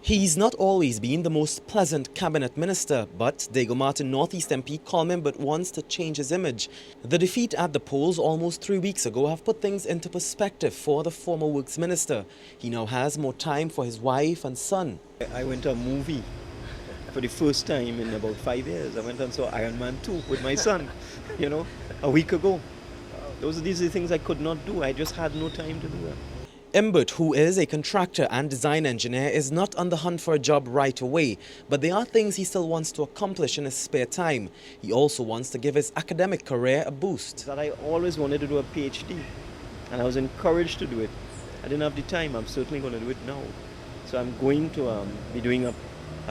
He's not always been the most pleasant cabinet minister, but Dago Martin Northeast MP Colm Imbert wants to change his image. The defeat at the polls almost 3 weeks ago have put things into perspective for the former works minister. He now has more time for his wife and son. I went to a movie for the first time in about 5 years. I went and saw Iron Man 2 with my son, a week ago. These are the things I could not do. I just had no time to do that. Imbert, who is a contractor and design engineer, is not on the hunt for a job right away, but there are things he still wants to accomplish in his spare time. He also wants to give his academic career a boost. That I always wanted to do a PhD, and I was encouraged to do it. I didn't have the time. I'm certainly going to do it now. So I'm going to be doing a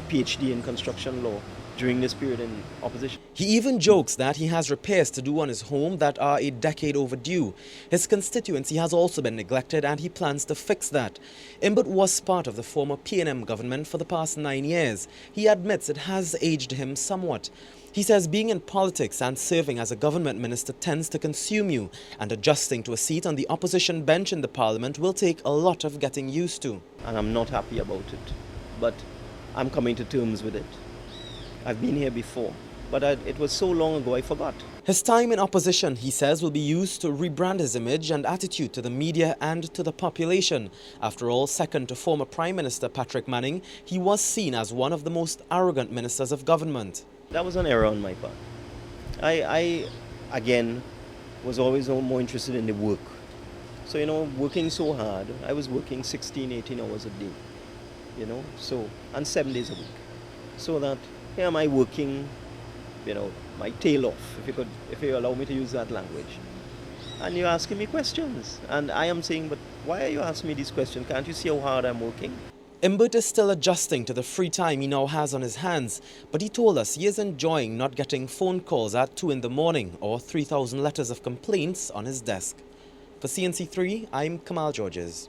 PhD in construction law during this period in opposition. He even jokes that he has repairs to do on his home that are a decade overdue. His constituency has also been neglected and he plans to fix that. Imbert was part of the former P&M government for the past 9 years. He admits it has aged him somewhat. He says being in politics and serving as a government minister tends to consume you, and adjusting to a seat on the opposition bench in the parliament will take a lot of getting used to. And I'm not happy about it, but I'm coming to terms with it. I've been here before, but it was so long ago I forgot. His time in opposition, he says, will be used to rebrand his image and attitude to the media and to the population. After all, second to former Prime Minister Patrick Manning, he was seen as one of the most arrogant ministers of government. That was an error on my part. I again, was always more interested in the work. So, working so hard, I was working 16, 18 hours a day, and 7 days a week. So that here am I working, my tail off, if you allow me to use that language. And you're asking me questions. And I am saying, but why are you asking me these questions? Can't you see how hard I'm working? Imbert is still adjusting to the free time he now has on his hands, but he told us he is enjoying not getting phone calls at 2 in the morning or 3,000 letters of complaints on his desk. For CNC3, I'm Kamal Georges.